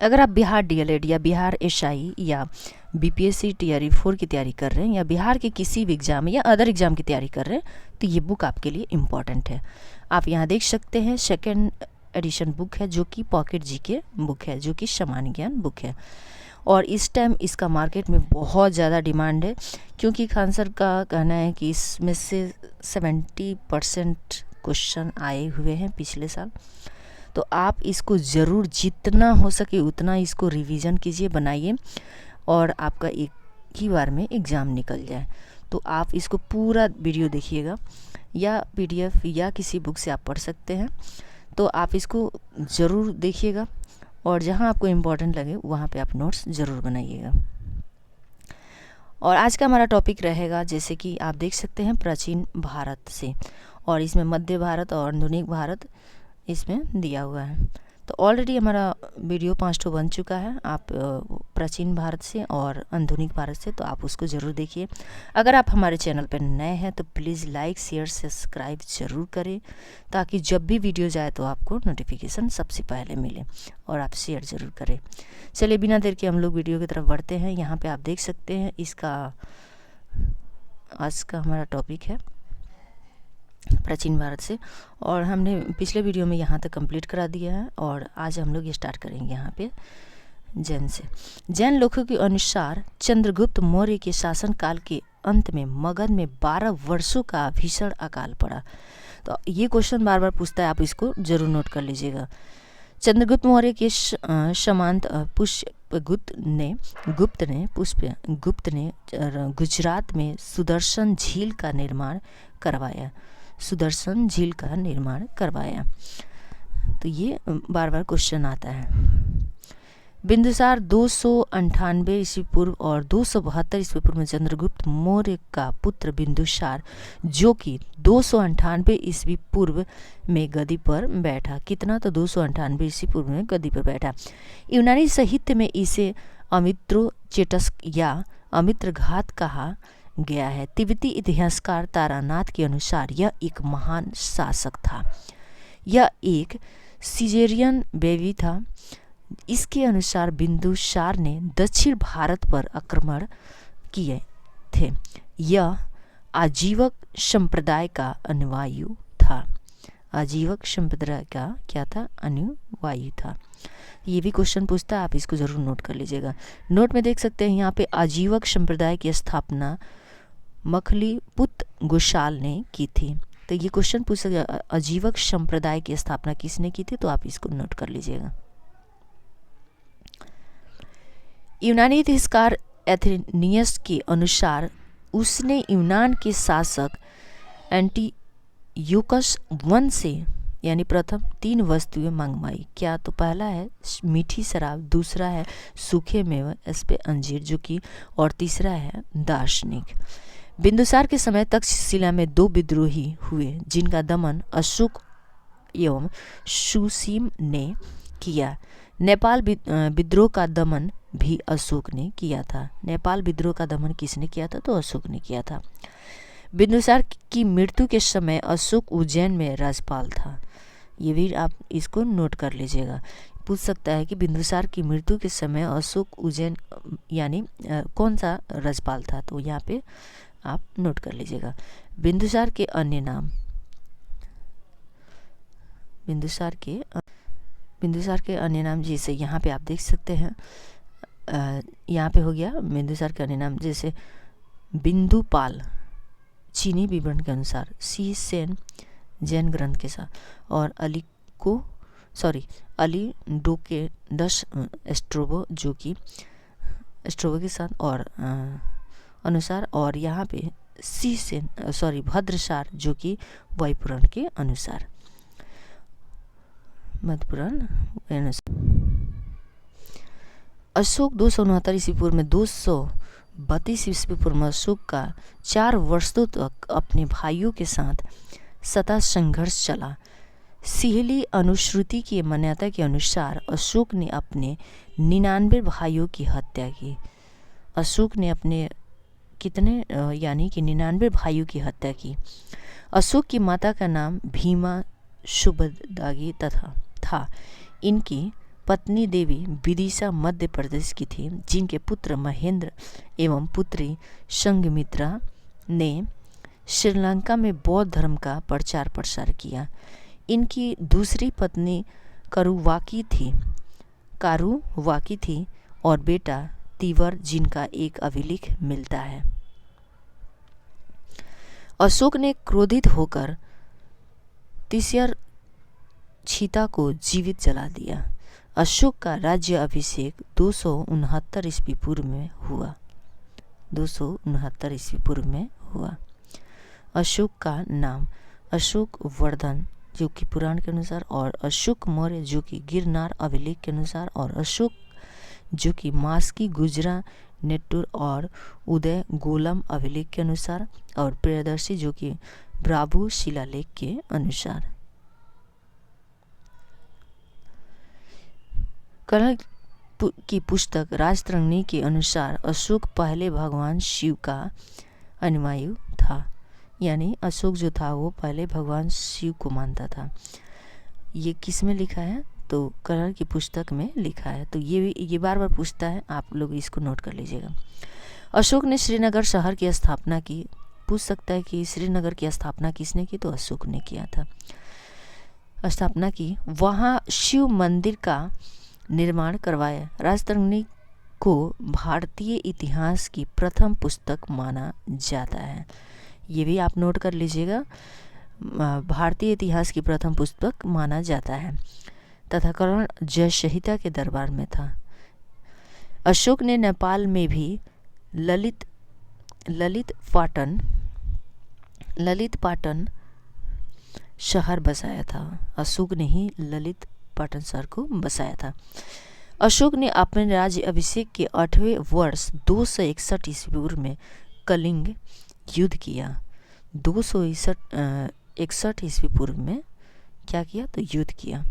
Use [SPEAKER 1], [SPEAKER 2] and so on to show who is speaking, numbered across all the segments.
[SPEAKER 1] अगर आप बिहार डीएलएड या बिहार एसआई या बीपीएससी टीआरई 4 की तैयारी कर रहे हैं या बिहार के किसी भी एग्ज़ाम या अदर एग्ज़ाम की तैयारी कर रहे हैं तो ये बुक आपके लिए इम्पॉर्टेंट है। आप यहाँ देख सकते हैं सेकेंड एडिशन बुक है जो कि पॉकेट जीके बुक है, जो कि सामान्य ज्ञान बुक है। और इस टाइम इसका मार्केट में बहुत ज़्यादा डिमांड है, क्योंकि खान सर का कहना है कि इसमें से 70% क्वेश्चन आए हुए हैं पिछले साल। तो आप इसको ज़रूर जितना हो सके उतना इसको रिवीजन कीजिए, बनाइए, और आपका एक ही बार में एग्ज़ाम निकल जाए। तो आप इसको पूरा वीडियो देखिएगा, या पीडीएफ या किसी बुक से आप पढ़ सकते हैं। तो आप इसको ज़रूर देखिएगा, और जहाँ आपको इम्पोर्टेंट लगे वहाँ पे आप नोट्स ज़रूर बनाइएगा। और आज का हमारा टॉपिक रहेगा, जैसे कि आप देख सकते हैं, प्राचीन भारत से, और इसमें मध्य भारत और आधुनिक भारत इसमें दिया हुआ है। तो ऑलरेडी हमारा वीडियो 5 बन चुका है, आप प्राचीन भारत से और आधुनिक भारत से, तो आप उसको ज़रूर देखिए। अगर आप हमारे चैनल पर नए हैं तो प्लीज़ लाइक शेयर सब्सक्राइब ज़रूर करें, ताकि जब भी वीडियो जाए तो आपको नोटिफिकेशन सबसे पहले मिले, और आप शेयर ज़रूर करें। चलिए बिना देर के हम लोग वीडियो की तरफ बढ़ते हैं। यहाँ पर आप देख सकते हैं इसका आज का हमारा टॉपिक है प्राचीन भारत से, और हमने पिछले वीडियो में यहाँ तक कंप्लीट करा दिया है। और आज हम लोग ये स्टार्ट करेंगे यहाँ पे जैन से। जैन लोगों के अनुसार चंद्रगुप्त मौर्य के शासनकाल के अंत में मगध में 12 वर्षों का भीषण अकाल पड़ा। तो ये क्वेश्चन बार बार पूछता है, आप इसको जरूर नोट कर लीजिएगा। चंद्रगुप्त मौर्य के समांत पुष्पगुप्त ने गुजरात में सुदर्शन झील का निर्माण करवाया। तो ये बार बार क्वेश्चन आता है। बिंदुसार 298 ईस्वी पूर्व और 272 ईस्वी पूर्व में चंद्रगुप्त मौर्य का पुत्र बिंदुसार, जो कि 298 ईस्वी पूर्व में गद्दी पर बैठा। कितना? तो 298 ईस्वी पूर्व में गद्दी पर बैठा। यूनानी साहित्य में इसे अमित्रोचेटस या अमित्रघात कहा गया है। तिब्बती इतिहासकार तारानाथ के अनुसार यह एक महान शासक था। यह एक सिजेरियन बेबी था। इसके अनुसार बिंदुसार ने दक्षिण भारत पर आक्रमण किए थे। यह आजीवक संप्रदाय का अनुयायी था। आजीवक संप्रदाय का क्या था? अनुयायी था। ये भी क्वेश्चन पूछता है, आप इसको जरूर नोट कर लीजिएगा। नोट में देख सकते हैं यहाँ पे आजीवक संप्रदाय की स्थापना मखलीपुत गोशाल ने की थी। तो ये क्वेश्चन पूछ सकते, आजीवक संप्रदाय की स्थापना किसने की थी? तो आप इसको नोट कर लीजिएगा। यूनानी इतिहासकार एथेनियस के अनुसार उसने यूनान के शासक एंटियोकस I से यानी प्रथम 3 वस्तुएं मंगवाई। क्या? तो पहला है मीठी शराब, दूसरा है सूखे मेवे इस पे अंजीर जो कि, और तीसरा है दार्शनिक। बिंदुसार के समय तक्षशिला में 2 विद्रोही हुए, जिनका दमन अशोक एवं सुसीम ने किया। नेपाल विद्रोह का दमन भी अशोक ने किया था। नेपाल विद्रोह का दमन किसने किया था? तो अशोक ने किया था। बिंदुसार की मृत्यु के समय अशोक उज्जैन में राज्यपाल था। ये भी आप इसको नोट कर लीजिएगा। पूछ सकता है कि बिंदुसार की मृत्यु के समय अशोक उज्जैन यानी कौन सा राज्यपाल था? तो यहाँ पे आप नोट कर लीजिएगा। बिंदुसार के अन्य नाम, बिंदुसार के अन्य नाम जैसे यहाँ पे आप देख सकते हैं, यहाँ पे हो गया बिंदुसार के अन्य नाम, जैसे बिंदुपाल चीनी विवरण के अनुसार, सी सेन जैन ग्रंथ के साथ, और अली डोकेडस स्ट्रोबो जो कि स्ट्रोबो के साथ और अनुसार, और यहाँ पे भद्रसार जो कि वायुपुराण के अनुसार, मध्यपुराण अनुसार। अशोक 269 ईस्वी पूर्व में 232 ईस्वी पूर्व में अशोक का 4 वर्षों तक अपने भाइयों के साथ सतत संघर्ष चला। सिहली अनुश्रुति की मान्यता के अनुसार अशोक ने अपने 99 भाइयों की हत्या की। अशोक ने अपने कितने यानी कि 99 भाइयों की हत्या की। अशोक की माता का नाम भीमा सुबदागी था। इनकी पत्नी देवी विदिशा मध्य प्रदेश की थी, जिनके पुत्र महेंद्र एवं पुत्री संघमित्रा ने श्रीलंका में बौद्ध धर्म का प्रचार प्रसार किया। इनकी दूसरी पत्नी कारुवाकी थी और बेटा तीवर, जिनका एक अभिलेख मिलता है। अशोक ने क्रोधित होकर तिस्यर छीता को जीवित जला दिया। अशोक का राज्य अभिषेक 269 ईस्वी पूर्व में हुआ। 269 ईस्वी पूर्व में हुआ। अशोक का नाम अशोक वर्धन जो कि पुराण के अनुसार, और अशोक मौर्य जो कि गिरनार अभिलेख के अनुसार, और अशोक जो कि मास्की गुजरा नेट्टूर और उदय गोलम अभिलेख के अनुसार, और प्रियदर्शी जो कि ब्राभू शिलालेख के अनुसार। कर्ण की पुस्तक राजतरंगिणी के अनुसार अशोक पहले भगवान शिव का अनुयायी था, यानी अशोक जो था वो पहले भगवान शिव को मानता था। ये किस में लिखा है? तो कर्ण की पुस्तक में लिखा है। तो ये बार बार पूछता है, आप लोग इसको नोट कर लीजिएगा। अशोक ने श्रीनगर शहर की स्थापना की। पूछ सकता है कि श्रीनगर की स्थापना किसने की? तो अशोक ने किया था, स्थापना की। वहाँ शिव मंदिर का निर्माण करवाया। राजतरंगिणी को भारतीय इतिहास की प्रथम पुस्तक माना जाता है। ये भी आप नोट कर लीजिएगा, भारतीय इतिहास की प्रथम पुस्तक माना जाता है। तथा कर्ण जय संहिता के दरबार में था। अशोक ने नेपाल में भी ललित पाटन शहर बसाया था। अशोक ने ही ललित पाटन शहर को बसाया था। अशोक ने अपने राज्य अभिषेक के 8वें वर्ष 261 ईस्वी पूर्व में कलिंग युद्ध किया। 261 ईस्वी पूर्व में क्या किया? तो युद्ध किया।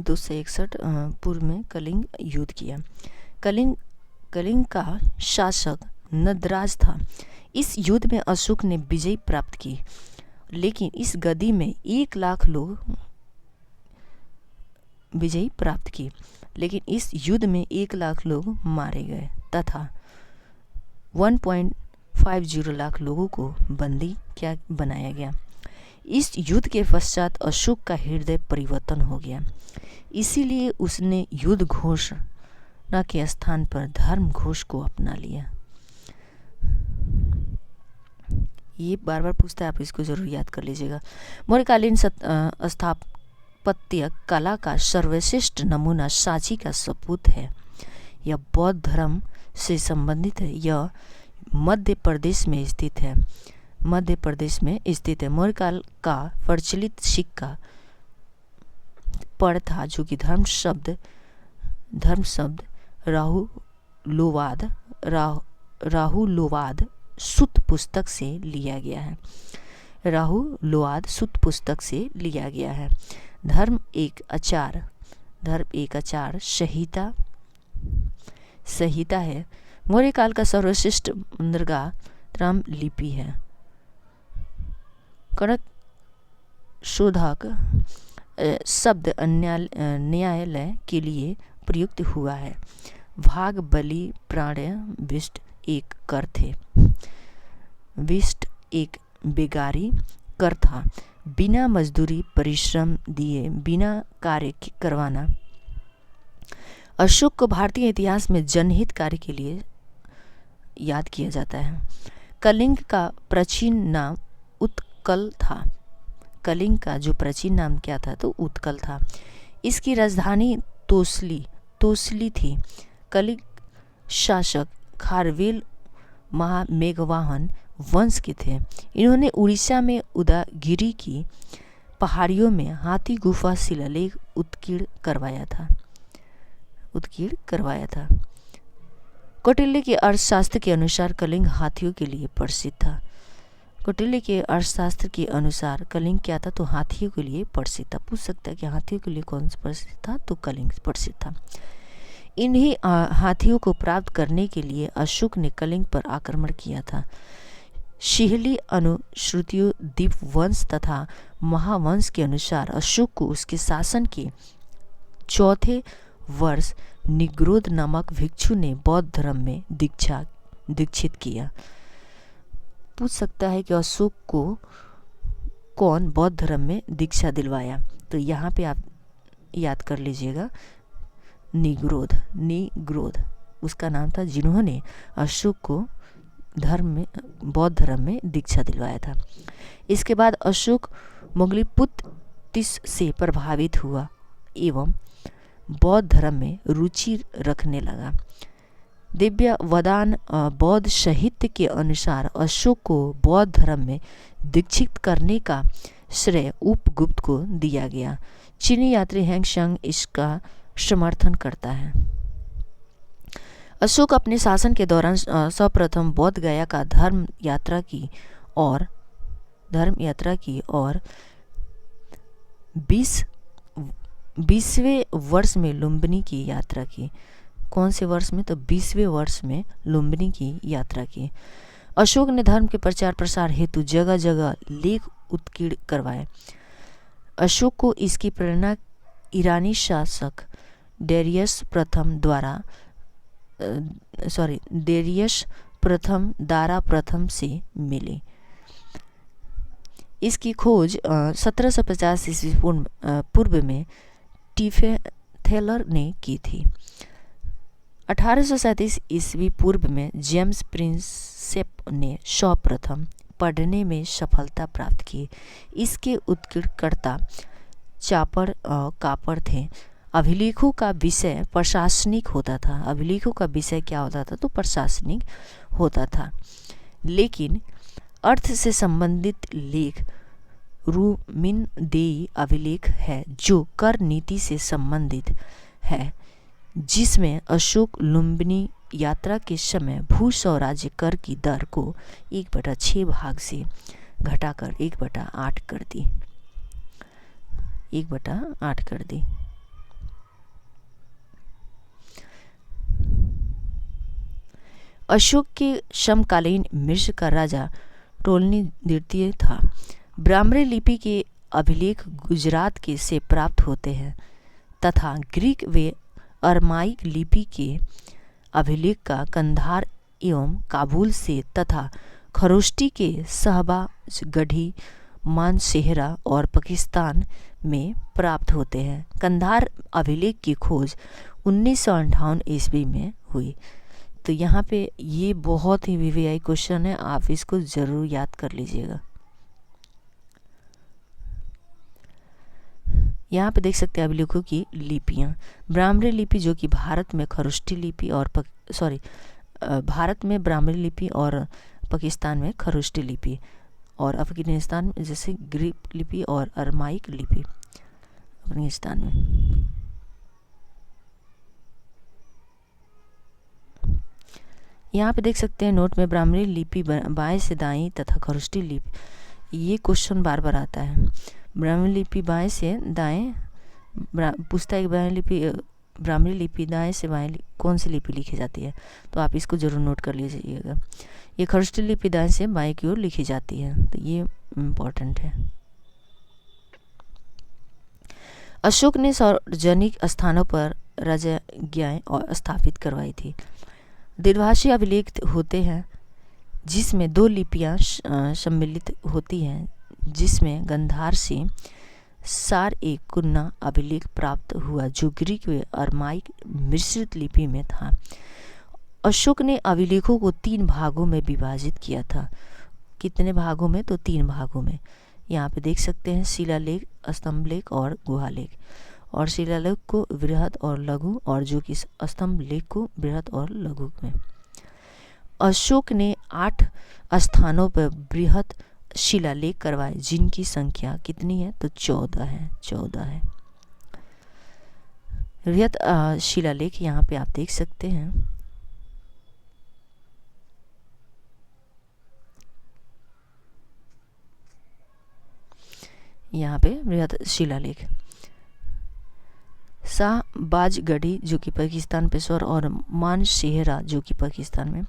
[SPEAKER 1] 261 पूर्व में कलिंग युद्ध किया। कलिंग का शासक नंदराज था। इस युद्ध में अशोक ने विजय प्राप्त की, लेकिन इस गद्दी में 1 लाख लोग विजय प्राप्त की, लेकिन इस युद्ध में 1 लाख लोग मारे गए तथा 1.50 लाख लोगों को बंदी क्या बनाया गया। इस युद्ध के पश्चात अशोक का हृदय परिवर्तन हो गया, इसीलिए उसने युद्ध घोषणा के स्थान पर धर्म घोष को अपना लिया। ये बार बार पूछता है, आप इसको जरूर याद कर लीजिएगा। मौर्यकालीन स्थापत्य कला का सर्वश्रेष्ठ नमूना सांची का सपूत है। यह बौद्ध धर्म से संबंधित है। यह मध्य प्रदेश में स्थित है। मौर्यकाल का प्रचलित सिक्का पर था, जो कि धर्म शब्द राहुलोवाद सुत पुस्तक से लिया गया है। राहुलोवाद सुत पुस्तक से लिया गया है। धर्म एक आचार संहिता है। मौर्यकाल का सर्वश्रेष्ठ बंदरगाह त्राम लिपि है। कणक शोधक शब्द न्यायालय के लिए प्रयुक्त हुआ है। भाग बलि प्राण्य विष्ट एक कर थे। विष्ट एक बेगारी कर था। बिना मजदूरी परिश्रम दिए बिना कार्य करवाना। अशोक को भारतीय इतिहास में जनहित कार्य के लिए याद किया जाता है। कलिंग का प्राचीन नाम उत्कल था। कलिंग का जो प्राचीन नाम क्या था? तो उत्कल था। इसकी राजधानी तोसली थी। कलिंग शासक खारवेल महामेघवाहन वंश के थे। इन्होंने उड़ीसा में उदयगिरी की पहाड़ियों में हाथी गुफा शिलालेख उत्कीर्ण करवाया था। कौटिल्य के अर्थशास्त्र के अनुसार कलिंग हाथियों के लिए प्रसिद्ध था। कौटिल्य के अर्थशास्त्र के अनुसार कलिंग क्या था? तो हाथियों के लिए प्रसिद्ध था। पूछ सकता है कि हाथियों के लिए कौन सा प्रसिद्ध था? तो कलिंग प्रसिद्ध था। इन्हीं हाथियों को प्राप्त करने के लिए अशोक ने कलिंग पर आक्रमण किया था। शिहली अनुश्रुतियों दीप वंश तथा महावंश के अनुसार अशोक को उसके शासन के चौथे वर्ष निग्रोध नामक भिक्षु ने बौद्ध धर्म में दीक्षित किया। पूछ सकता है कि अशोक को कौन बौद्ध धर्म में दीक्षा दिलवाया, तो यहाँ पे आप याद कर लीजिएगा, निग्रोध उसका नाम था जिन्होंने अशोक को बौद्ध धर्म में दीक्षा दिलवाया था। इसके बाद अशोक मोंगलीपुत्तिस से प्रभावित हुआ एवं बौद्ध धर्म में रुचि रखने लगा। दिव्य वदान बौद्ध साहित्य के अनुसार अशोक को बौद्ध धर्म में दीक्षित करने का श्रेय उपगुप्त को दिया गया। चीनी यात्री हैंग संग इसका समर्थन करता है। अशोक अपने शासन के दौरान सर्वप्रथम बोध गया का धर्म यात्रा की और 20वें वर्ष में लुम्बिनी की यात्रा की। कौन से वर्ष में? तो 20वें वर्ष में लुम्बिनी की यात्रा की। अशोक ने धर्म के प्रचार प्रसार हेतु जगह जगह लेख उत्कीर्ण करवाए। अशोक को इसकी प्रेरणा ईरानी शासक डेरियस दारा प्रथम से मिली। इसकी खोज 1750 ईस्वी पूर्व में टीफेथेलर ने की थी। 1837 ईस्वी पूर्व में जेम्स प्रिंसेप ने सर्वप्रथम पढ़ने में सफलता प्राप्त की। इसके उत्कीर्णकर्ता चापर कापर थे। अभिलेखों का विषय प्रशासनिक होता था। अभिलेखों का विषय क्या होता था? तो प्रशासनिक होता था। लेकिन अर्थ से संबंधित लेख रूमिनदेई अभिलेख है जो कर नीति से संबंधित है, जिसमें अशोक लुम्बिनी यात्रा के समय भू स्वराज्य कर की दर को 1/6 भाग से घटाकर 1/8 कर दी। 1/8 कर दी। अशोक के समकालीन मिस्र का राजा टोलनी द्वितीय था। ब्राह्मणी लिपि के अभिलेख गुजरात के से प्राप्त होते हैं तथा ग्रीक व अरमाइक लिपि के अभिलेख का कंधार एवं काबुल से तथा खरोष्टी के शहबाजगढ़ी, मानसेहरा और पाकिस्तान में प्राप्त होते हैं। कंधार अभिलेख की खोज 1958 ईस्वी में हुई। तो यहाँ पे ये बहुत ही वीवीआई क्वेश्चन है, आप इसको ज़रूर याद कर लीजिएगा। यहाँ पे देख सकते हैं अभिलेखों की लिपियाँ। ब्राह्मणी लिपि जो कि भारत में खरोष्टी लिपि और भारत में ब्राह्मणी लिपि और पाकिस्तान में खरोष्टी लिपि और अफगानिस्तान में जैसे ग्रीक लिपि और अरमाइक लिपि अफगानिस्तान में। यहाँ पे देख सकते हैं नोट में ब्राह्मणी लिपि बाएं से दाएं तथा खरोष्टी लिपि, ये क्वेश्चन बार बार आता है। ब्राह्मणी लिपि बाएं से दाएं पूछता है कि ब्राह्मणी लिपि दाएं से बाएं कौन सी लिपि लिखी जाती है, तो आप इसको जरूर नोट कर लीजिएगा। ये खरोष्टी लिपि दाएं से बाएं की ओर लिखी जाती है, तो ये इम्पोर्टेंट है। अशोक ने सार्वजनिक स्थानों पर राजज्ञाएं स्थापित करवाई थी। दीर्घभाषी अभिलेख होते हैं जिसमें 2 लिपियां सम्मिलित होती हैं, जिसमें गंधार से सार-ए-कुन्ना अभिलेख प्राप्त हुआ जो ग्रीक व अरमाइक मिश्रित लिपि में था। अशोक ने अभिलेखों को 3 भागों में विभाजित किया था। कितने भागों में? तो 3 भागों में। यहाँ पे देख सकते हैं शिलालेख, स्तंभलेख और गुहालेख। और शिलालेख को बृहद और लघु और जो कि स्तंभ लेख को बृहद और लघु में। अशोक ने 8 स्थानों पर बृहद शिलालेख करवाए जिनकी संख्या कितनी है? तो 14 है। 14 है बृहद शिलालेख। यहाँ पे आप देख सकते हैं। यहाँ पे बृहद शिलालेख शाहबाजगढ़ी जो कि पाकिस्तान पेशवर और मानसेहरा जो कि पाकिस्तान में,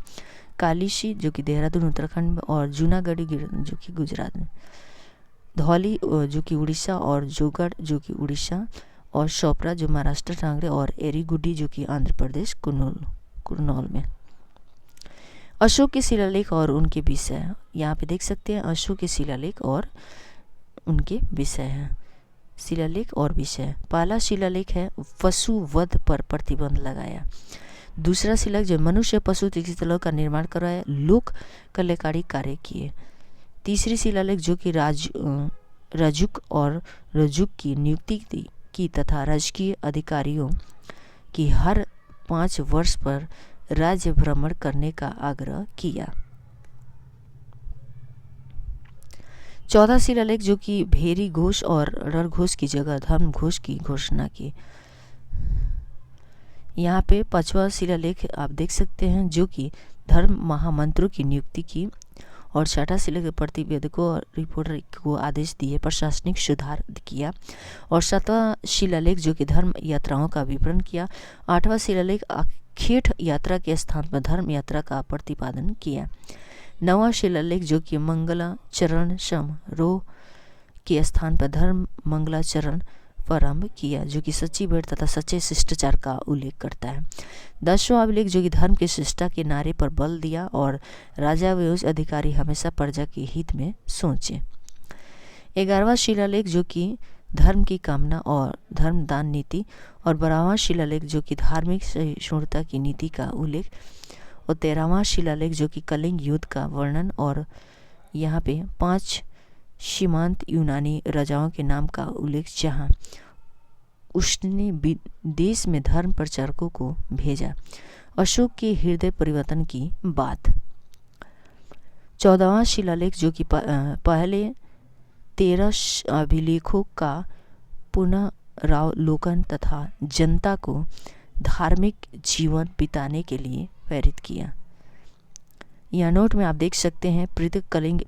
[SPEAKER 1] कालीशी जो कि देहरादून उत्तराखंड में और जूनागढ़ी जो कि गुजरात में, धौली जो कि उड़ीसा और जोगढ़ जो कि उड़ीसा और शोपरा जो महाराष्ट्र टांगरे, और एरीगुडी जो कि आंध्र प्रदेश कुरनौल में। अशोक के शिलालेख और उनके विषय, यहाँ पे देख सकते हैं अशोक के शिलालेख और उनके विषय हैं। शिलालेख और विषय, पहला शिलालेख है पशुवध पर प्रतिबंध लगाया। दूसरा शिलालेख जो मनुष्य पशु चिकित्सालयों का निर्माण करवाया, लोक कल्याणकारी कार्य किए। तीसरी शिलालेख जो कि रजुक और रजुक की नियुक्ति की तथा राजकीय अधिकारियों की हर 5 वर्ष पर राज्य भ्रमण करने का आग्रह किया। चौथा शिलालेख जो कि भेरी घोष और रण घोष की जगह धर्म घोष की घोषणा की। यहाँ पे 5वां शिलालेख आप देख सकते हैं जो कि धर्म महामंत्रों की नियुक्ति की। और 6ठा शिलालेख प्रतिवेदकों और रिपोर्टर को आदेश दिए, प्रशासनिक सुधार किया। और 7वां शिलालेख जो कि धर्म यात्राओं का विवरण किया। 8वां शिलालेख खेठ यात्रा के स्थान पर धर्म यात्रा का प्रतिपादन किया। 9वां शिलालेख जो कि मंगलाचरण समारोह के स्थान पर धर्म मंगलाचरण प्रारंभ किया, जो कि सच्ची भेंट तथा सच्चे शिष्टाचार का उल्लेख करता है। 10वां अभिलेख जो कि धर्म के शिष्टा के नारे पर बल दिया और राजा व उच्च अधिकारी हमेशा प्रजा के हित में सोचे। 11वां शिलालेख जो कि धर्म की कामना और धर्म दान नीति। और 12वां शिलालेख जो कि धार्मिक सहिष्णुता की नीति का उल्लेख। और 13वां शिलालेख जो कि कलिंग युद्ध का वर्णन। और यहाँ पे 5 सीमांत यूनानी राजाओं के नाम का उल्लेख, जहाँ उसने देश में धर्म प्रचारकों को भेजा। अशोक के हृदय परिवर्तन की बात। 14वां शिलालेख जो कि पहले 13 अभिलेखों का पुनरावलोकन तथा जनता को धार्मिक जीवन बिताने के लिए प्रेरित किया। यह नोट में आप देख सकते हैं पृथक कलिंग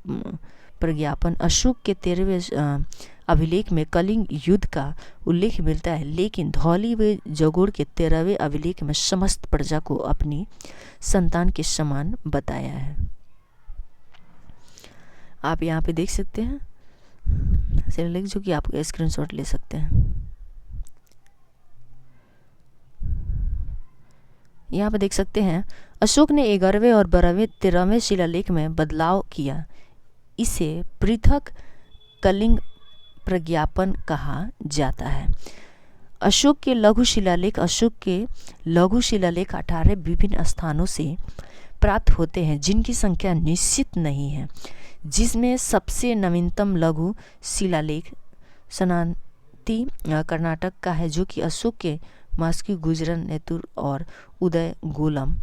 [SPEAKER 1] प्रज्ञापन। अशोक के 13वें अभिलेख में कलिंग युद्ध का उल्लेख मिलता है, लेकिन धौली व जगोड़ के 13वें अभिलेख में समस्त प्रजा को अपनी संतान के समान बताया है। आप यहाँ पे देख सकते हैं शिलालेख जो कि आप स्क्रीनशॉट ले सकते हैं। यहाँ पे देख सकते हैं अशोक ने 11वें और 12वें 13वें शिलालेख में बदलाव किया। इसे पृथक कलिंग प्रज्ञापन कहा जाता है। अशोक के लघु शिलालेख 18 विभिन्न स्थानों से प्राप्त होते हैं, जिनकी संख्या निश्चित नहीं है, जिसमें सबसे नवीनतम लघु शिलालेख सनाती कर्नाटक का है, जो कि अशोक के मास्की गुजरन नेतुर और उदय गोलम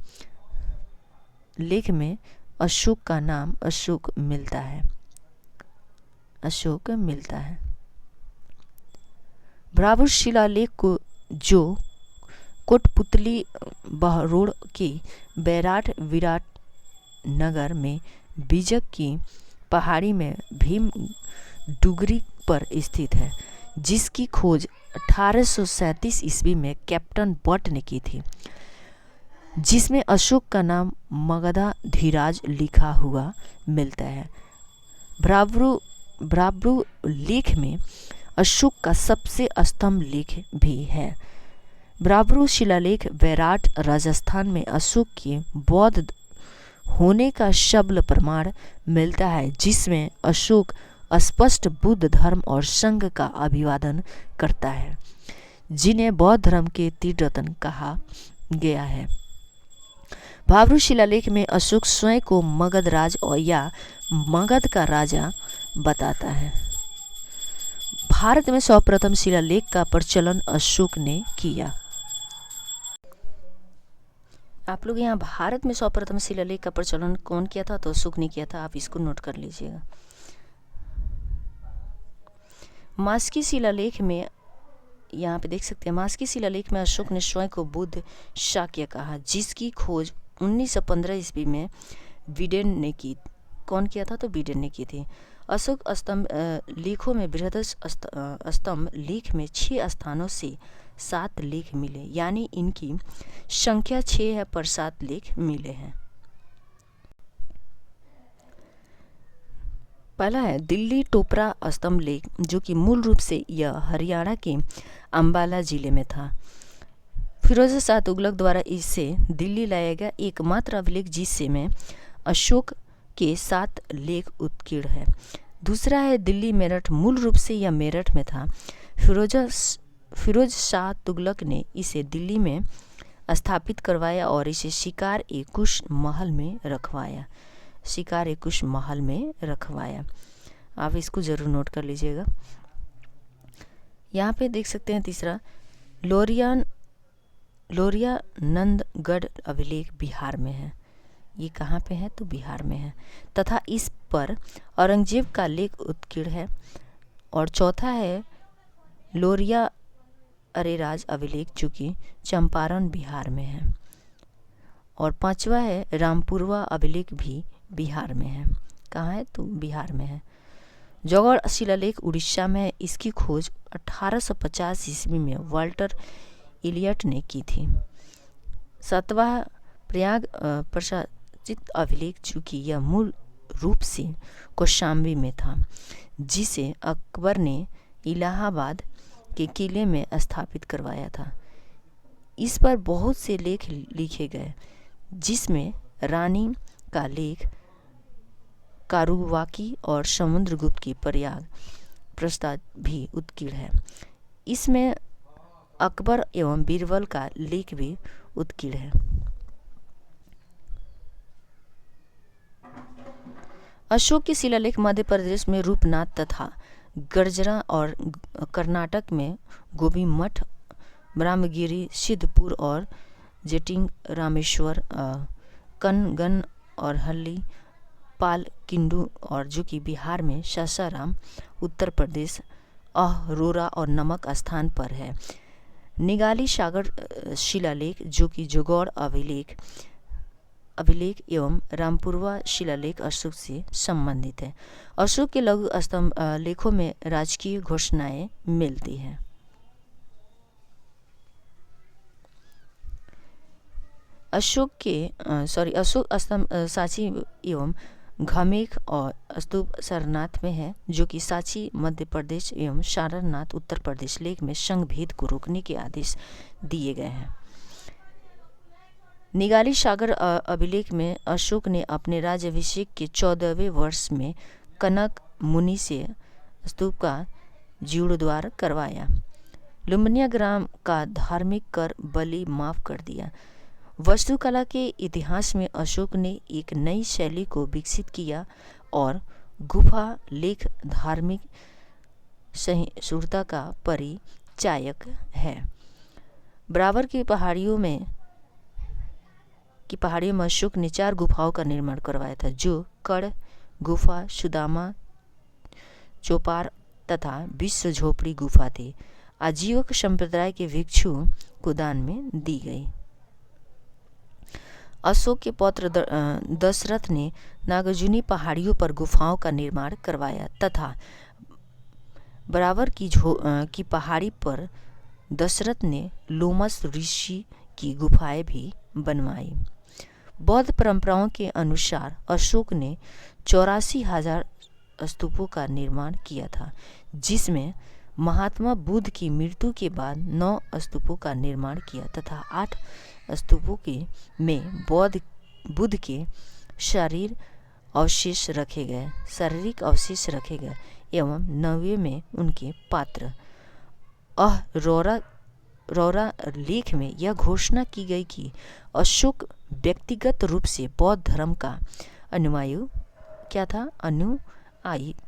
[SPEAKER 1] लेख में अशोक का नाम अशोक मिलता है। ब्राह्मण शिलालेख को जो कोटपुतली बहरोड़ के बैराट विराट नगर में बीजक की पहाड़ी में भीम डुगरी पर स्थित है, जिसकी खोज 1837 ईस्वी में कैप्टन बट ने की थी, जिसमें अशोक का नाम मगधा धीराज लिखा हुआ मिलता है। ब्राह्मण लेख में अशोक का सबसे स्तंभ लेख भी है। ब्राह्मण शिलालेख बैराट राजस्थान में अशोक के बौद्ध होने का शब्द प्रमाण मिलता है, जिसमें अशोक स्पष्ट बुद्ध धर्म और संघ का अभिवादन करता है, जिन्हें बौद्ध धर्म के त्रिरत्न कहा गया है। ब्राह्मण शिलालेख में अशोक स्वयं को मगध राज या मगध का राजा बताता है। भारत में सर्वप्रथम शिलालेख का प्रचलन अशोक ने किया। आप लोग यहाँ भारत में सर्वप्रथम शिलालेख का प्रचलन कौन किया था? तो अशोक ने किया था। आप इसको नोट कर लीजिएगा। मास्की शिलालेख में यहाँ पे देख सकते हैं, मास्की शिलालेख में अशोक ने स्वयं को बुद्ध शाक्य कहा, जिसकी खोज 1915 ईस्वी में बीडेन ने की। कौन किया था? तो बीडेन ने की थी। अशोक स्तंभ लेखों में बृहद स्तंभ लेख में 6 स्थानों से 7 लेख मिले, यानी इनकी संख्या 6 है पर 7 लेख मिले हैं। पहला है दिल्ली टोपरा स्तंभ लेख, जो कि मूल रूप से यह हरियाणा के अंबाला जिले में था। फिरोज शाह तुगलक द्वारा इसे दिल्ली लाया गया एकमात्र अभिलेख जिसमें अशोक के 7 लेख उत्कीर्ण है। दूसरा है दिल्ली मेरठ, मूल रूप से यह मेरठ में था। फिरोज शाह तुगलक ने इसे दिल्ली में स्थापित करवाया और इसे शिकार-ए-कुश महल में रखवाया। आप इसको ज़रूर नोट कर लीजिएगा। यहाँ पे देख सकते हैं तीसरा, लोरिया नंदगढ़ अभिलेख बिहार में है। ये कहाँ पे है? तो बिहार में है, तथा इस पर औरंगजेब का लेख उत्कीर्ण है। और चौथा है लोरिया अरेराज अभिलेख, जो कि चंपारण बिहार में है। और पांचवा है रामपुरवा अभिलेख, भी बिहार में है। कहाँ है? तो बिहार में है। जौगढ़ शिलालेख उड़ीसा में है। इसकी खोज 1850 ईस्वी में वाल्टर इलियट ने की थी। सातवां प्रयाग प्रशासित अभिलेख, जो कि यह मूल रूप से कौशाम्बी में था, जिसे अकबर ने इलाहाबाद के किले में स्थापित करवाया था। इस पर बहुत से लेख लिखे गए, जिसमें रानी का लेख, कारुवाकी और समुद्रगुप्त की प्रयाग प्रस्ताव भी उत्कीर्ण है। इसमें अकबर एवं बीरबल का लेख भी उत्कीर्ण है। अशोक के शिलालेख मध्य प्रदेश में रूपनाथ तथा गरजरा और कर्नाटक में गोभी मठ, ब्रह्मगिरी, सिद्धपुर और जेटिंग, रामेश्वर, कनगन और हल्ली, पाल किंडू, और जो कि बिहार में सासाराम, उत्तर प्रदेश अहरोरा और नमक स्थान पर है। निगाली सागर शिलालेख, जो कि जोगौड़ अभिलेख एवं रामपुरवा शिलालेख अशोक से संबंधित है। अशोक के लघु स्तंभ लेखों में राजकीय घोषणाएं मिलती हैं। अशोक स्तंभ सांची एवं घमेख और स्तूप सारनाथ में है, जो कि सांची मध्य प्रदेश एवं सारनाथ उत्तर प्रदेश लेख में संघ भेद को रोकने के आदेश दिए गए हैं। निगाली सागर अभिलेख में अशोक ने अपने राज्याभिषेक के 14वें वर्ष में कनक मुनि से स्तूप का जीर्णोद्धार करवाया। लुम्बिनी ग्राम का धार्मिक कर बलि माफ कर दिया। वास्तुकला के इतिहास में अशोक ने एक नई शैली को विकसित किया और गुफा लेख धार्मिक सहिष्णुता का परिचायक है। बराबर की पहाड़ियों में अशोक ने 4 गुफाओं का निर्माण करवाया था, जो कड़ गुफा, सुदामा चौपार तथा विश्व झोपड़ी गुफा थी। आजीवक संप्रदाय के भिक्षुओं को दान में दी गई। अशोक के पौत्र दशरथ ने नागार्जुनी पहाड़ियों पर गुफाओं का निर्माण करवाया तथा बराबर की पहाड़ी पर दशरथ ने लोमस ऋषि की गुफाएं भी बनवाई। बौद्ध परंपराओं के अनुसार अशोक ने 84,000 स्तूपों का निर्माण किया था, जिसमें महात्मा बुद्ध की मृत्यु के बाद 9 स्तूपों का निर्माण किया तथा 8 स्तूपों में बुद्ध के शारीरिक अवशेष रखे गए एवं 9वें में उनके पात्र। रौरा लेख में यह घोषणा की गई कि अशोक व्यक्तिगत रूप से बौद्ध धर्म का अनुयायी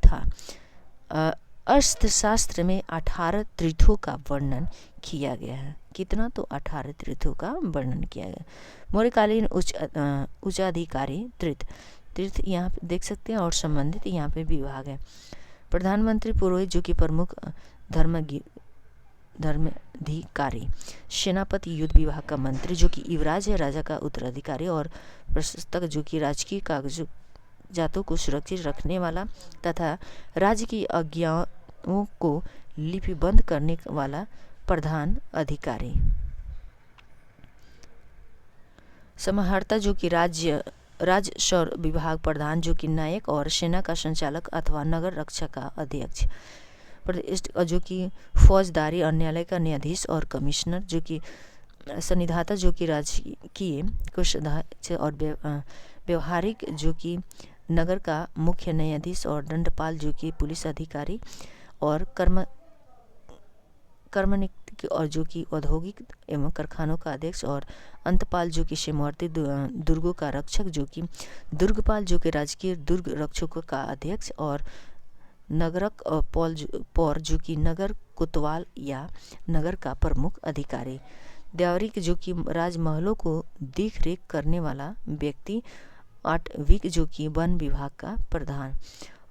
[SPEAKER 1] था। अर्थशास्त्र में 18 तीर्थों का वर्णन किया गया है। कितना? तो 18 तीर्थों का वर्णन किया गया। मौर्यकालीन उच्चाधिकारी तीर्थ यहाँ पे देख सकते हैं और संबंधित यहाँ पे विभाग है। प्रधानमंत्री पुरोहित, जो कि प्रमुख धर्माधिकारी, सेनापति युद्ध विभाग का मंत्री, जो कि युवराज है राजा का उत्तराधिकारी, और प्रशासक, जो कि राजकीय कागजातों को सुरक्षित रखने वाला तथा राज्य की आज्ञाओं को लिपिबद्ध करने वाला प्रधान अधिकारी। समाहर्ता, जो कि राज्य राजस्व विभाग प्रधान जो कि नायक और सेना का संचालक अथवा नगर रक्षक का अध्यक्ष, जो कि फौजदारी और न्यायालय का न्यायाधीश और कमिश्नर, जो कि संविधाता जो कि राजकीय कोषाध्यक्ष और व्यवहारिक जो कि नगर का मुख्य न्यायाधीश और दंडपाल जो कि पुलिस अधिकारी और कर्मनिक और जो कि औद्योगिक एवं कारखानों का अध्यक्ष और अंतपाल जो कि सीमावर्ती दुर्गों का रक्षक जो कि दुर्गपाल जो कि राजकीय दुर्ग रक्षकों का अध्यक्ष और नगरक पौर जो कि नगर कोतवाल या नगर का प्रमुख अधिकारी, द्वारिक जो कि राजमहलों को देख रेख करने वाला व्यक्ति, आठविक जो कि वन विभाग का प्रधान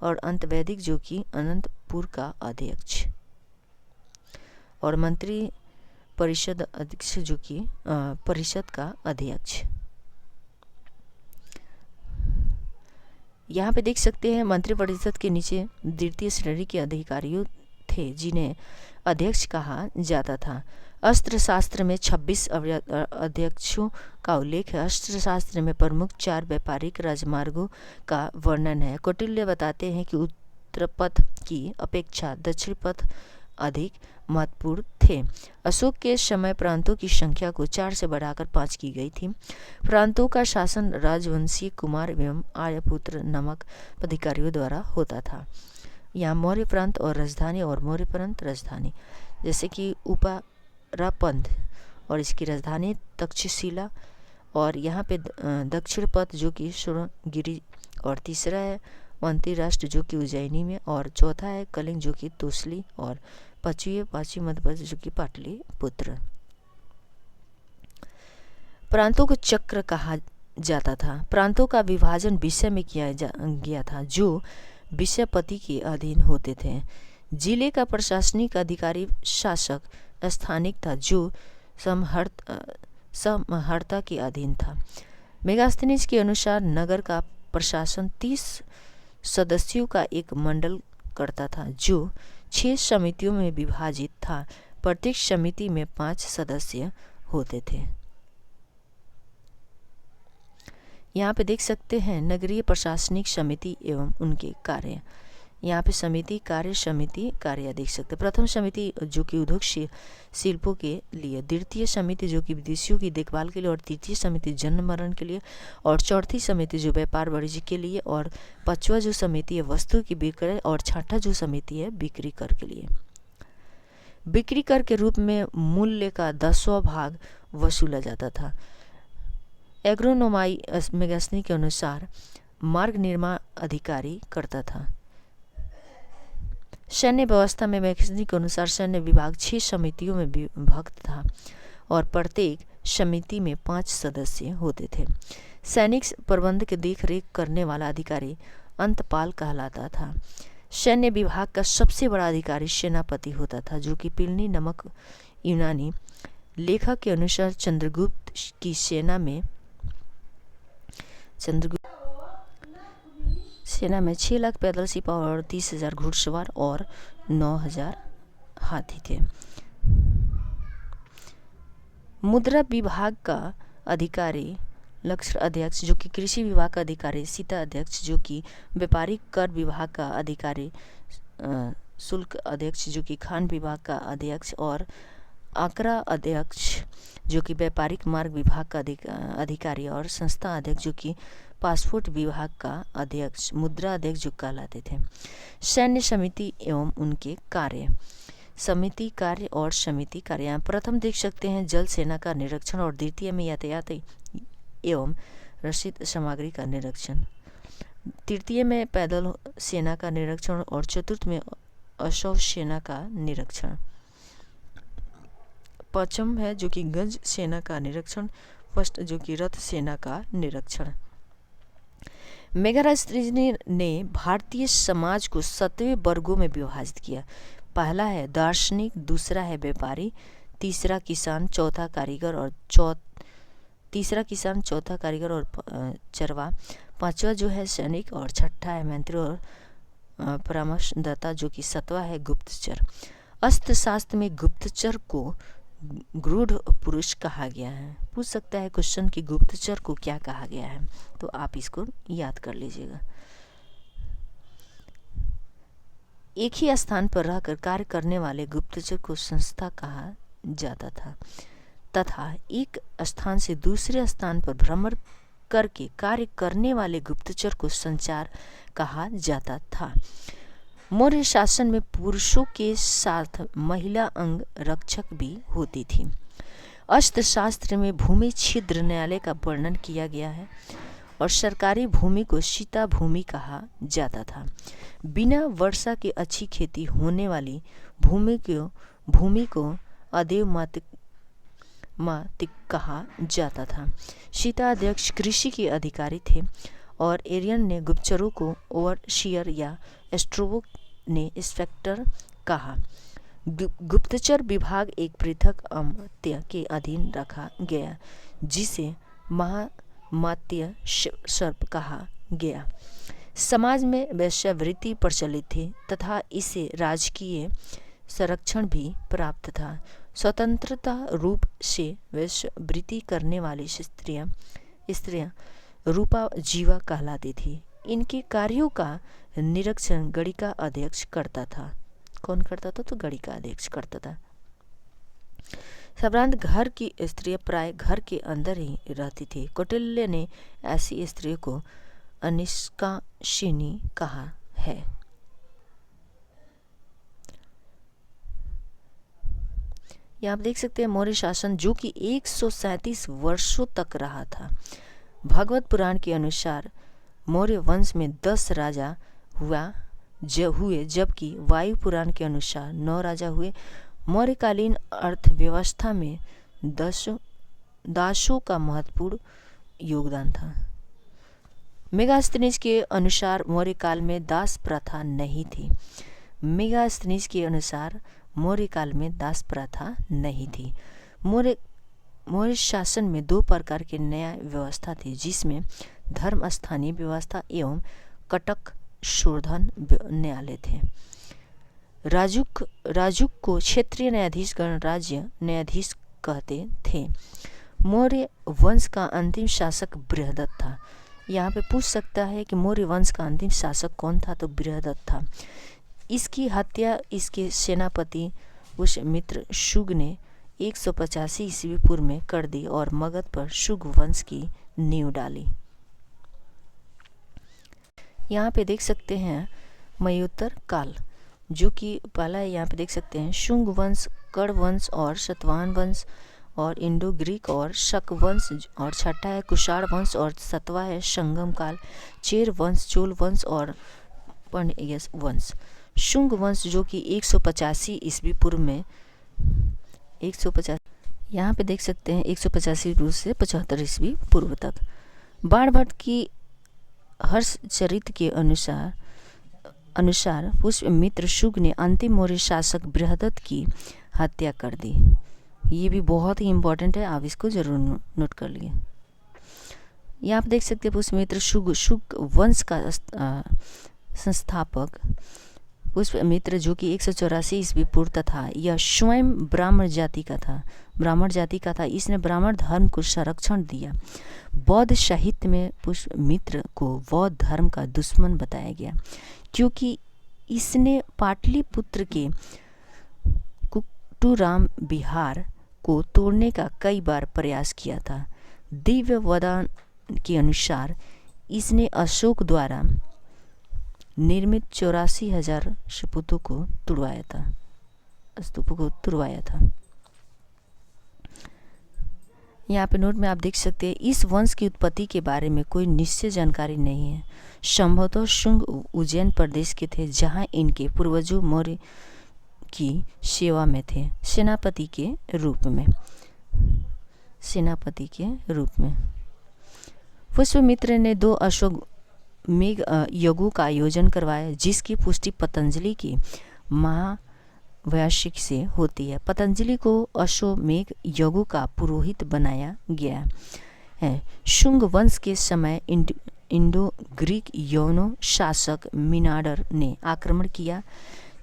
[SPEAKER 1] और अंतवैदिक जो कि अनंतपुर का अध्यक्ष और मंत्री परिषद अध्यक्ष जो कि परिषद का अध्यक्ष। यहाँ पे देख सकते हैं मंत्रिपरिषद के नीचे द्वितीय श्रेणी के अधिकारियों थे जिन्हें अध्यक्ष कहा जाता था। अस्त्र शास्त्र में 26 अध्यक्षों का उल्लेख है। अस्त्र शास्त्र में प्रमुख 4 व्यापारिक राजमार्गों का वर्णन है। कौटिल्य बताते हैं कि उत्तर पथ की अपेक्षा दक्षिण पथ अधिक महत्वपूर्ण थे। अशोक के समय प्रांतों की संख्या को 4 से बढ़ाकर 5 की गई थी। प्रांतों का शासन राजवंशी कुमार एवं आर्यपुत्र नामक अधिकारियों द्वारा होता था। यहाँ मौर्य प्रांत और राजधानी और मौर्य प्रांत राजधानी, जैसे कि उपरापंथ और इसकी राजधानी तक्षशिला, और यहाँ पे दक्षिण पथ जो कि सुरगिरी, और तीसरा है वंती राष्ट्र जो कि उज्जैनी में, और चौथा है कलिंग जो कि तोसली, और पांचवी मध्य प्रदेश जो कि पाटलिपुत्र। प्रांतों को चक्र कहा जाता था। प्रांतों का विभाजन विषय में किया गया था जो विषयपति के अधीन होते थे। जिले का प्रशासनिक अधिकारी शासक स्थानिक था जो समहर्ता के अधीन था। मेगास्थनीज के अनुसार नगर का प्रशासन 30 सदस्यों का एक मंडल करता था जो 6 समितियों में विभाजित था। प्रत्येक समिति में 5 सदस्य होते थे। यहाँ पे देख सकते हैं नगरीय प्रशासनिक समिति एवं उनके कार्य। यहाँ पे समिति कार्य देख सकते हैं। प्रथम समिति जो कि उद्योग शिल्पों के लिए, द्वितीय समिति जो कि विदेशियों की देखभाल के लिए, और तृतीय समिति जन्म मरण के लिए, और चौथी समिति जो व्यापार वाणिज्य के लिए, और पांचवा जो समिति है वस्तु की बिक्री, और छठा जो समिति है बिक्री कर के लिए। बिक्री कर के रूप में मूल्य का 10वां भाग वसूला जाता था। एग्रोनोमाई मेगास्थनी के अनुसार मार्ग निर्माण अधिकारी करता था। सैन्य व्यवस्था में मेगास्थनी के अनुसार सैन्य विभाग 6 समितियों में विभक्त था और प्रत्येक समिति में 5 सदस्य होते थे। सैनिक प्रबंध की देखरेख करने वाला अधिकारी अंतपाल कहलाता था। सैन्य विभाग का सबसे बड़ा अधिकारी सेनापति होता था जो कि प्लिनी नामक यूनानी लेखक के अनुसार चंद्रगुप्त की सेना में 6 लाख पैदल सिपाही और 30,000 घुड़सवार और 9,000 हाथी थे। मुद्रा विभाग का अधिकारी लक्ष्य अध्यक्ष जो कि कृषि विभाग का अधिकारी सीता अध्यक्ष जो कि व्यापारिक कर विभाग का अधिकारी शुल्क अध्यक्ष जो कि खान विभाग का अध्यक्ष, और आंकड़ा अध्यक्ष जो कि व्यापारिक मार्ग विभाग का अधिकारी, और संस्था अध्यक्ष जो कि पासपोर्ट विभाग का अध्यक्ष, मुद्रा अध्यक्ष जो कहलाते थे। सैन्य समिति एवं उनके कार्य। समिति कार्य और समिति कार्य। यहाँ प्रथम देख सकते हैं जल सेना का निरीक्षण, और द्वितीय में यातायात एवं रसीद सामग्री का निरीक्षण, तृतीय में पैदल सेना का निरीक्षण, और चतुर्थ में अश्व सेना का निरीक्षण। पंचम है जो कि गज सेना का निरीक्षण, फर्स्ट जो कि रथ सेना का निरीक्षण। मेगास्थनी ने भारतीय समाज को 7 वर्गों में विभाजित किया। पहला है दार्शनिक, दूसरा है व्यापारी, तीसरा किसान, चौथा कारीगर और चरवा, पांचवा जो है सैनिक, और छठा है मंत्री और परामर्शदाता जो कि 7वां है गुप्तचर। अस्त्र शास्त्र में गुप्तचर को गूढ़ पुरुष कहा गया है। पूछ सकता है क्वेश्चन कि गुप्तचर को क्या कहा गया है, तो आप इसको याद कर लीजिएगा। एक ही स्थान पर रहकर कार्य करने वाले गुप्तचर को संस्था कहा जाता था तथा एक स्थान से दूसरे स्थान पर भ्रमण करके कार्य करने वाले गुप्तचर को संचार कहा जाता था। मौर्य शासन में पुरुषों के साथ महिला अंग रक्षक भी होती थी। अर्थशास्त्र में भूमि छिद्र न्यायालय का वर्णन किया गया है और सरकारी भूमि को सीता भूमि कहा जाता था। बिना वर्षा के अच्छी खेती होने वाली भूमि को अदेव मातिक कहा जाता था। सीता अध्यक्ष कृषि के अधिकारी थे और एरियन ने गुप्तचरों को ओवरसियर या एस्ट्रोबो ने इंस्पेक्टर कहा। गुप्तचर विभाग एक पृथक अमात्य के अधीन रखा गया जिसे महामात्य सर्प कहा गया। समाज में वेश्यावृत्ति प्रचलित थी तथा इसे राजकीय संरक्षण भी प्राप्त था। स्वतंत्रता रूप से वेश्यावृत्ति करने वाली स्त्रियां रूपा जीवा कहलाती थी। इनके कार्यों का निरीक्षण गढ़ी का अध्यक्ष करता था। कौन करता था? तो गढ़ी का अध्यक्ष करता था। साधारण घर की स्त्रियां प्राय घर के अंदर ही रहती थी। कौटिल्य ने ऐसी स्त्रियों को अनिष्कासिनी कहा है। यहाँ आप देख सकते हैं मौर्य शासन जो कि 137 वर्षों तक रहा था। भागवत पुराण के अनुसार मौर्य वंश में 10 राजा हुए जबकि वायु पुराण के अनुसार 9 राजा हुए। मौर्यकालीन अर्थव्यवस्था में दासों का महत्वपूर्ण योगदान था। मेगास्थनीज के अनुसार मौर्य काल में दास प्रथा नहीं थी। मेगास्थनीज के अनुसार मौर्य काल में दास प्रथा नहीं थी। मौर्य शासन में 2 प्रकार के न्याय व्यवस्था थी जिसमें धर्म स्थानीय व्यवस्था एवं कटक शोधन न्यायालय थे। राजुक को क्षेत्रीय न्यायाधीश गणराज्य न्यायाधीश कहते थे। मौर्य वंश का अंतिम शासक बृहदत्त था। यहाँ पे पूछ सकता है कि मौर्य वंश का अंतिम शासक कौन था? तो बृहदत्त था। इसकी हत्या इसके सेनापति पुष्यमित्र शुग ने 185 ईस्वी पूर्व में कर दी और मगध पर शुग वंश की नींव डाली। यहाँ पे देख सकते हैं मयोत्तर काल जो कि पहला है। यहाँ पे देख सकते हैं शुंग वंश, कर्ण वंश और शतवाहन वंश और इंडो ग्रीक और शक वंश और छठा है कुषाण वंश और 7वां है संगम काल, चेर वंश, चोल वंश और पांड्य वंश। शुंग वंश जो कि 185 ईस्वी पूर्व में 150 यहाँ पे देख सकते हैं 185 पूर्व से 75 ईस्वी पूर्व तक। बाणभट्ट की हर्षचरित के अनुसार पुष्यमित्र शुग ने अंतिम मौर्य शासक बृहदत्त की हत्या कर दी। ये भी बहुत ही इम्पोर्टेंट है, आप इसको जरूर नोट कर लिए। यहाँ आप देख सकते हैं पुष्यमित्र शुग वंश का संस्थापक पुष्यमित्र जो कि 184 ईस्वी पूर्व तथा यह स्वयं ब्राह्मण जाति का था। इसने ब्राह्मण धर्म को संरक्षण दिया। बौद्ध साहित्य में पुष्यमित्र को बौद्ध धर्म का दुश्मन बताया गया क्योंकि इसने पाटलिपुत्र के कुक्टूराम विहार को तोड़ने का कई बार प्रयास किया था। दिव्य वदान के अनुसार इसने अशोक द्वारा निर्मित 84,000 स्तूपों को तुड़वाया था। यहाँ पे नोट में आप देख सकते हैं इस वंश की उत्पत्ति के बारे में कोई निश्चित जानकारी नहीं है। संभवतः शुंग उज्जैन प्रदेश के थे जहाँ इनके पूर्वजों मौर्य की सेवा में थे सेनापति के रूप में। पुष्यमित्र ने 2 अश्वमेध यज्ञों का आयोजन करवाया जिसकी पुष्टि पतंजलि की महावार्षिक से होती है। पतंजलि को अश्वमेध यज्ञों का पुरोहित बनाया गया है। शुंग वंश के समय इंडो ग्रीक यौनो शासक मिनाडर ने आक्रमण किया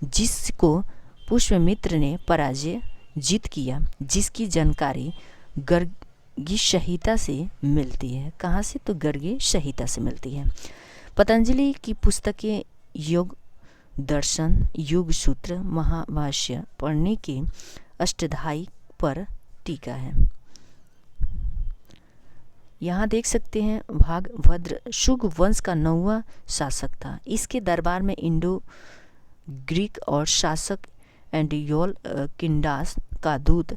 [SPEAKER 1] जिसको पुष्यमित्र ने पराजय जीत किया, जिसकी जानकारी गर्गी संहिता से मिलती है। कहाँ से? तो गर्गी संहिता से मिलती है। पतंजलि की पुस्तकें योग दर्शन, योग सूत्र, महाभाष्य पढ़ने के अष्टाध्यायी पर टीका है। यहाँ देख सकते हैं भागभद्र शुग वंश का 9वां शासक था। इसके दरबार में इंडो ग्रीक और शासक एंडियोल किंडास का दूत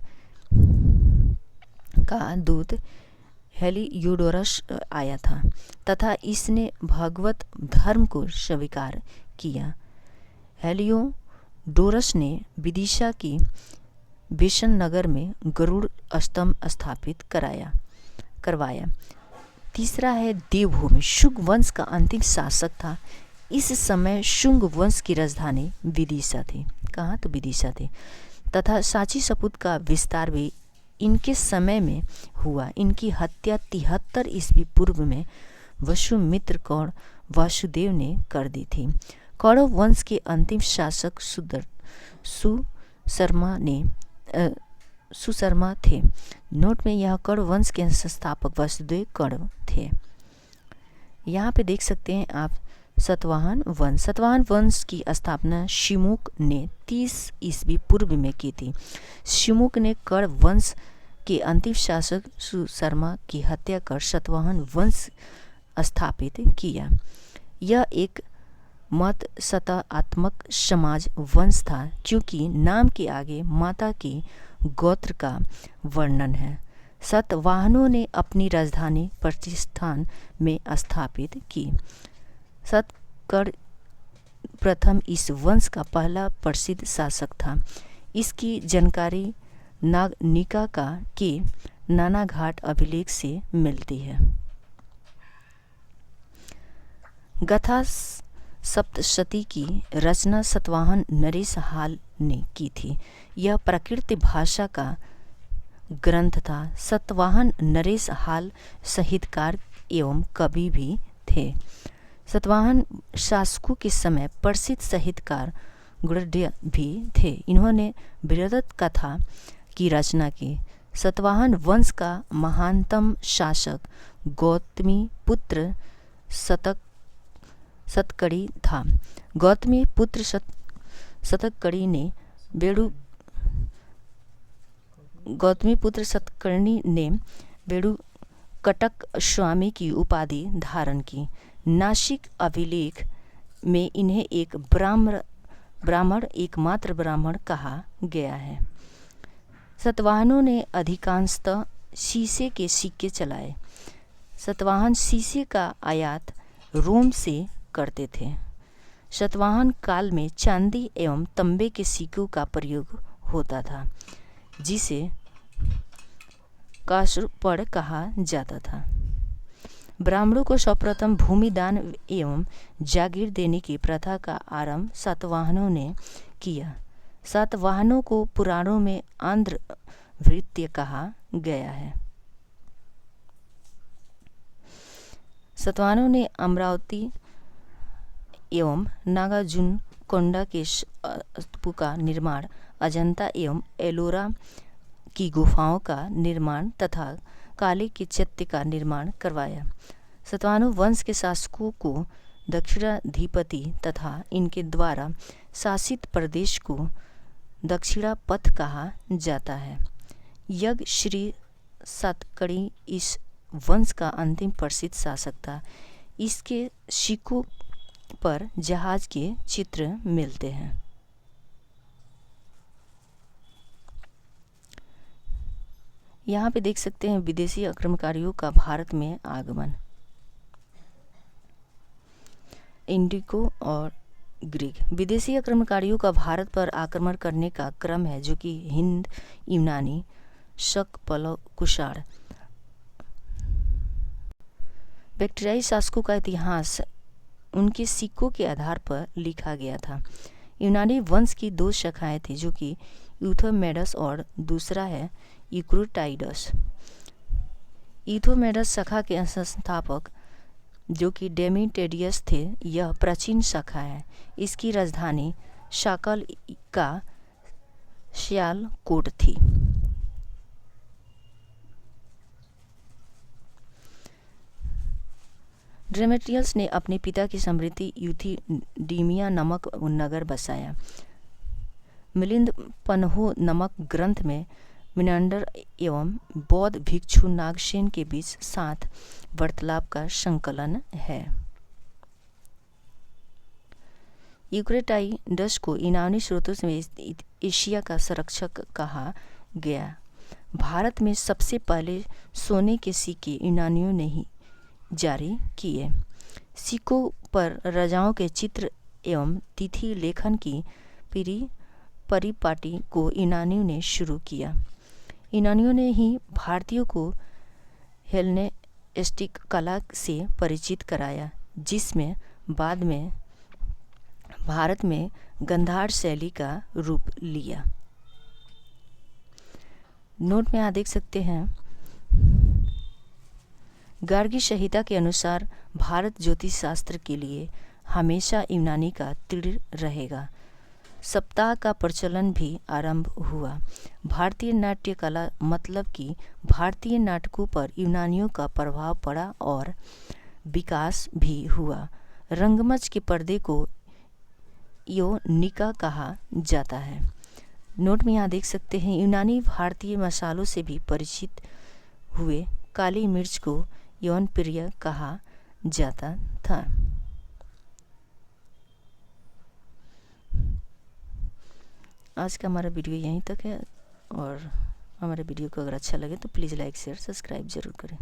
[SPEAKER 1] हेलियोडोरस आया था तथा इसने भगवत धर्म को स्वीकार किया। हेलियोडोरस ने विदिशा की बेसन नगर में गरुड़ स्तंभ स्थापित करवाया। तीसरा है देवभूमि। शुंग वंश का अंतिम शासक था। इस समय शुंग वंश की राजधानी विदिशा थी। कहाँ? तो विदिशा थी तथा सांची सपूत का विस्तार भी इनके समय में हुआ। इनकी हत्या 73 ईस्वी पूर्व में वसुमित्र कौर वासुदेव ने कर दी थी। कौरव वंश के अंतिम शासक सुशर्मा थे। नोट में यह कौरव वंश के संस्थापक वासुदेव कौरव थे। यहाँ पे देख सकते हैं आप सतवाहन वंश। सतवाहन वंश की स्थापना शिमुक ने 30 ईस्वी पूर्व में की थी। शिमुक ने कौरव वंश के अंतिम शासक सुशर्मा की हत्या कर सतवाहन वंश स्थापित किया। यह एक मत सत्तात्मक समाज वंश था क्योंकि नाम के आगे माता के गोत्र का वर्णन है। सतवाहनों ने अपनी राजधानी प्रतिष्ठान में स्थापित की। सतकर्णी प्रथम इस वंश का पहला प्रसिद्ध शासक था। इसकी जानकारी नागनिका के नानाघाट अभिलेख से मिलती है। गाथा सप्तशती की रचना सतवाहन नरेश हाल ने की थी। यह प्राकृत भाषा का ग्रंथ था। सतवाहन नरेश हाल साहित्यकार एवं कवि भी थे। सतवाहन शासकों के समय प्रसिद्ध साहित्यकार गुणड्य भी थे। इन्होंने बृहद कथा की रचना की। सतवाहन वंश का महानतम शासक गौतमी पुत्र सतकर्णी था। गौतमी पुत्र सतकर्णी ने बेड़ुकटक स्वामी की उपाधि धारण की। नासिक अभिलेख में इन्हें एक एकमात्र ब्राह्मण कहा गया है। सतवाहनों ने अधिकांशतः शीशे के सिक्के चलाए। सतवाहन शीशे का आयात रोम से करते थे। सतवाहन काल में चांदी एवं तांबे के सिक्कों का प्रयोग होता था, जिसे कांसुपड़ कहा जाता था। ब्राह्मणों को सर्वप्रथम भूमि दान एवं जागीर देने की प्रथा का आरंभ सातवाहनों ने किया। सातवाहनों को पुराणों में आंध्र वृत्य कहा गया है। सातवाहनों ने अमरावती एवं नागार्जुनकोंडा के स्तूपों का निर्माण, अजंता एवं एलोरा की गुफाओं का निर्माण तथा काली की चैत्य का निर्माण करवाया। सातवाहन वंश के शासकों को दक्षिणाधिपति तथा इनके द्वारा शासित प्रदेश को दक्षिणापथ कहा जाता है। यज्ञ श्री सातकर्णी इस वंश का अंतिम प्रसिद्ध शासक था। इसके सिक्कों पर जहाज के चित्र मिलते हैं। यहाँ पे देख सकते हैं विदेशी आक्रमणकारियों का भारत में आगमन। इंडिको और ग्रीक विदेशी आक्रमणकारियों का भारत पर आक्रमण करने का क्रम है, जो कि हिंद, यूनानी, शक, पल्लव, कुषाण। बैक्ट्रियाई शासकों का इतिहास उनके सिक्कों के आधार पर लिखा गया था। यूनानी वंश की दो शाखाएं थी, जो कि यूथोमेडस और दूसरा है यूक्रोटाइडस। यूथोमेडस शाखा के संस्थापक जो कि डेमेट्रियस थे, यह प्राचीन शाखा है। इसकी राजधानी शाकल का सियालकोट थी। डेमेट्रियस ने अपने पिता की स्मृति यूथिडीमिया नामक नगर बसाया। मिलिंद पन्हो नामक ग्रंथ में मिनांडर एवं बौद्ध भिक्षु नागसेन के बीच साथ वार्तालाप का संकलन है। यूक्रेटाइडस को यूनानी स्रोतों में एशिया का संरक्षक कहा गया। भारत में सबसे पहले सोने के सिक्के यूनानियों ने ही जारी किए। सिक्कों पर राजाओं के चित्र एवं तिथि लेखन की परिपाटी को यूनानियों ने शुरू किया। यूनानियों ने ही भारतीयों को हेलेनिस्टिक कला से परिचित कराया, जिसमें बाद में भारत में गांधार शैली का रूप लिया। नोट में आप देख सकते हैं, गार्गी संहिता के अनुसार भारत ज्योतिष शास्त्र के लिए हमेशा यूनानी का तीर रहेगा। सप्ताह का प्रचलन भी आरंभ हुआ। भारतीय नाट्य कला मतलब कि भारतीय नाटकों पर यूनानियों का प्रभाव पड़ा और विकास भी हुआ। रंगमंच के पर्दे को योनिका कहा जाता है। नोट में यहाँ देख सकते हैं, यूनानी भारतीय मसालों से भी परिचित हुए। काली मिर्च को यौन प्रिय कहा जाता था। आज का हमारा वीडियो यहीं तक है, और हमारे वीडियो को अगर अच्छा लगे तो प्लीज़ लाइक शेयर सब्सक्राइब ज़रूर करें।